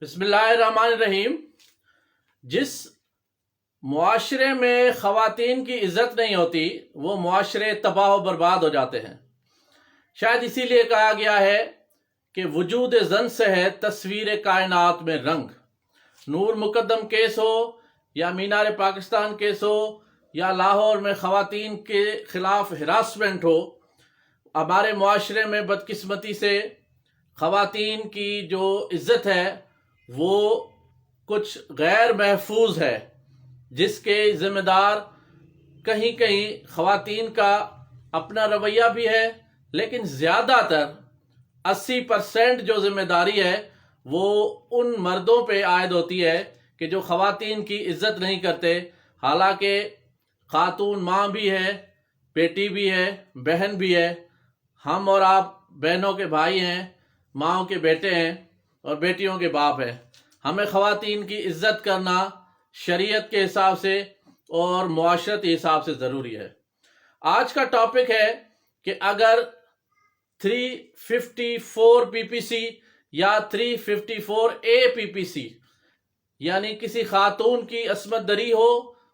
بسم اللہ الرحمن الرحیم۔ جس معاشرے میں خواتین کی عزت نہیں ہوتی وہ معاشرے تباہ و برباد ہو جاتے ہیں۔ شاید اسی لیے کہا گیا ہے کہ وجود زن سے ہے تصویر کائنات میں رنگ۔ نور مقدم کیس ہو یا مینار پاکستان کیس ہو یا لاہور میں خواتین کے خلاف ہراسمنٹ ہو، ہمارے معاشرے میں بدقسمتی سے خواتین کی جو عزت ہے وہ کچھ غیر محفوظ ہے، جس کے ذمہ دار کہیں کہیں خواتین کا اپنا رویہ بھی ہے، لیکن زیادہ تر 80% جو ذمہ داری ہے وہ ان مردوں پہ عائد ہوتی ہے کہ جو خواتین کی عزت نہیں کرتے۔ حالانکہ خاتون ماں بھی ہے، بیٹی بھی ہے، بہن بھی ہے۔ ہم اور آپ بہنوں کے بھائی ہیں، ماؤں کے بیٹے ہیں اور بیٹیوں کے باپ ہیں۔ ہمیں خواتین کی عزت کرنا شریعت کے حساب سے اور معاشرتی حساب سے ضروری ہے۔ آج کا ٹاپک ہے کہ اگر 354 پی پی سی یا 354 پی پی سی یعنی کسی خاتون کی عصمت دری ہو،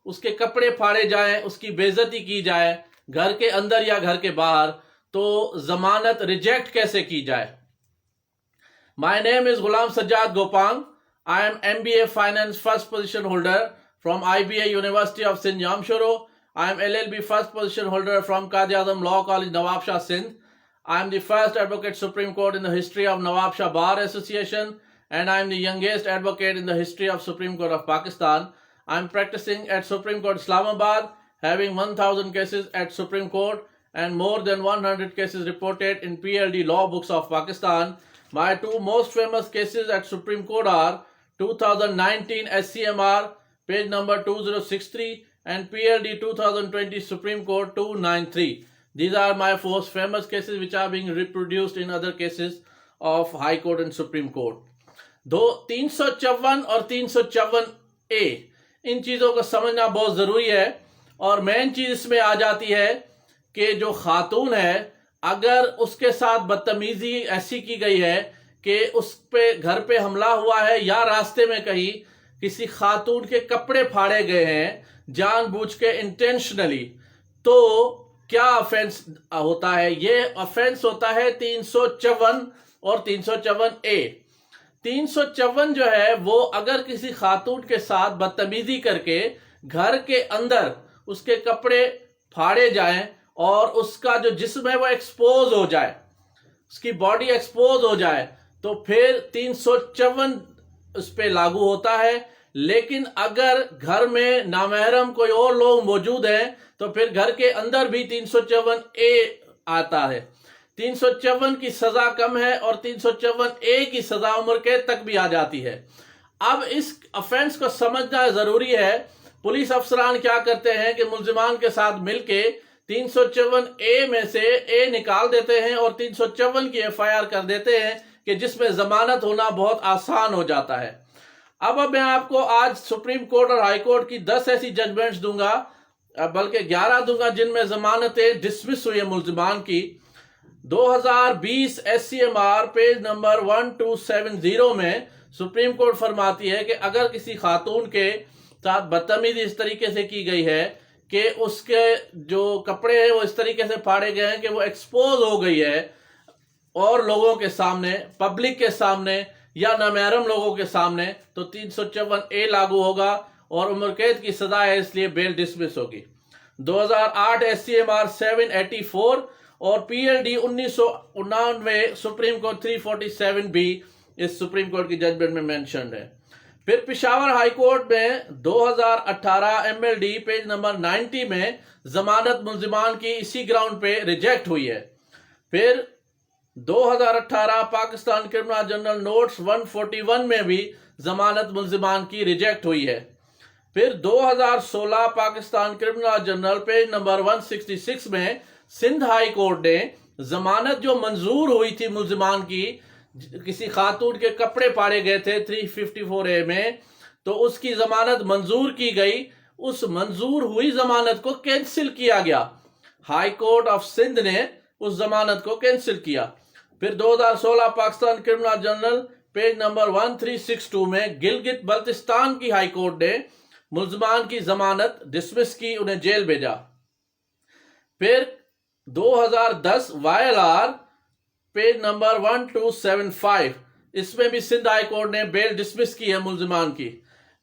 اس کے کپڑے پھاڑے جائیں، اس کی بے عزتی کی جائے گھر کے اندر یا گھر کے باہر، تو ضمانت ریجیکٹ کیسے کی جائے۔ My name is Ghulam Sajjad Gopang. I am MBA Finance first position holder from IBA University of Sindh Jamshoro. I am LLB first position holder from Quaid-e-Azam Law College Nawab Shah Sindh. I am the first advocate Supreme Court in the history of Nawab Shah Bar Association, and I am the youngest advocate in the history of Supreme Court of Pakistan. I am practicing at Supreme Court Islamabad, having 1000 cases at Supreme Court and more than 100 cases reported in PLD law books of Pakistan. My two most famous cases at Supreme Court are 2019 SCMR page number 2063 and PLD 2020 Supreme Court 293. These are my four famous cases which are being reproduced in other cases of High Court and Supreme Court. دو 354 اور 354A ان چیزوں کو سمجھنا بہت ضروری ہے، اور مین چیز اس میں آ جاتی ہے کہ جو خاتون ہے اگر اس کے ساتھ بدتمیزی ایسی کی گئی ہے کہ اس پہ گھر پہ حملہ ہوا ہے یا راستے میں کہیں کسی خاتون کے کپڑے پھاڑے گئے ہیں جان بوجھ کے انٹینشنلی، تو کیا افینس ہوتا ہے؟ یہ افینس ہوتا ہے 354 اور 354A۔ 354 جو ہے وہ اگر کسی خاتون کے ساتھ بدتمیزی کر کے گھر کے اندر اس کے کپڑے پھاڑے جائیں اور اس کا جو جسم ہے وہ ایکسپوز ہو جائے، اس کی باڈی ایکسپوز ہو جائے، تو پھر 354 اس پہ لاگو ہوتا ہے۔ لیکن اگر گھر میں نامحرم کوئی اور لوگ موجود ہیں تو پھر گھر کے اندر بھی 354A آتا ہے۔ 354 کی سزا کم ہے اور 354A کی سزا عمر قید تک بھی آ جاتی ہے۔ اب اس افینس کو سمجھنا ضروری ہے۔ پولیس افسران کیا کرتے ہیں کہ ملزمان کے ساتھ مل کے 354A میں سے A نکال دیتے ہیں اور 354 کی FIR کر دیتے ہیں کہ جس میں ضمانت ہونا بہت آسان ہو جاتا ہے۔ اب میں آپ کو آج سپریم کورٹ اور ہائی کورٹ کی 10 ایسی ججمنٹس دوں گا، بلکہ 11 دوں گا، جن میں ضمانتیں ڈسمس ہوئی ہیں ملزمان کی۔ 2020 SCMR پیج نمبر 1270 میں سپریم کورٹ فرماتی ہے کہ اگر کسی خاتون کے ساتھ بدتمیزی اس طریقے سے کی گئی ہے کہ اس کے جو کپڑے ہیں وہ اس طریقے سے پھاڑے گئے ہیں کہ وہ ایکسپوز ہو گئی ہے اور لوگوں کے سامنے، پبلک کے سامنے یا نامحرم لوگوں کے سامنے، تو 354A لاگو ہوگا اور عمر قید کی سزا ہے، اس لیے بیل ڈسمس ہوگی۔ 2008 SCMR 784 اور PLD 1999 سپریم کورٹ 347 بھی اس سپریم کورٹ کی ججمنٹ میں مینشنڈ ہے۔ پھر پشاور ہائی کورٹ میں 2018 MLD پیج نمبر 90 میں ضمانت ملزمان کی اسی گراؤنڈ پہ ریجیکٹ ہوئی ہے۔ پھر 2018 پاکستان کرمنل جنرل نوٹس 141 میں بھی ضمانت ملزمان کی ریجیکٹ ہوئی ہے۔ پھر 2016 Pakistan criminal general page number 166 میں سندھ ہائی کورٹ نے ضمانت جو منظور ہوئی تھی ملزمان کی، کسی خاتون کے کپڑے پھاڑے گئے تھے 354A میں، تو اس کی ضمانت منظور کی گئی، اس منظور ہوئی ضمانت کو کینسل کیا گیا۔ ہائی کورٹ آف سندھ نے اس ضمانت کو کینسل کیا۔ پھر 2016 Pakistan criminal general page number 1362 میں گلگت بلتستان کی ہائی کورٹ نے ملزمان کی ضمانت ڈسمس کی، انہیں جیل بھیجا۔ پھر 2010 YLR پیج نمبر 1275، اس میں بھی سندھ ہائی کورٹ نے بیل ڈسمس کی ہے ملزمان کی۔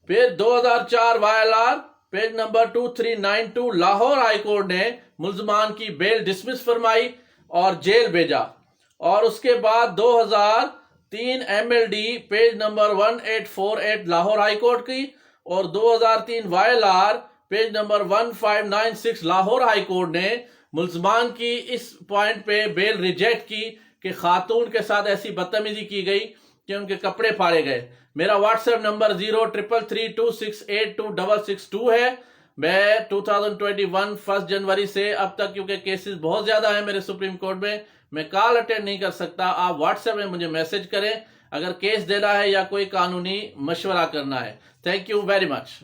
پھر 2004 YLR page number 2392، Lahore high court نے ملزمان کی بیل ڈسمس فرمائی اور جیل بھیجا۔ اور اس کے بعد 2003 MLD page number 1848 Lahore high court کی، اور 2003 YLR page number 1596 Lahore high court نے ملزمان کی اس پوائنٹ پہ بیل ریجیکٹ کی کہ خاتون کے ساتھ ایسی بدتمیزی کی گئی کہ ان کے کپڑے پھاڑے گئے۔ میرا واٹس ایپ نمبر 0332682662 ہے۔ میں 2021 1 جنوری سے اب تک، کیونکہ کیسز بہت زیادہ ہیں میرے سپریم کورٹ میں کال اٹینڈ نہیں کر سکتا۔ آپ واٹس ایپ میں مجھے میسج کریں اگر کیس دینا ہے یا کوئی قانونی مشورہ کرنا ہے۔ Thank you very much.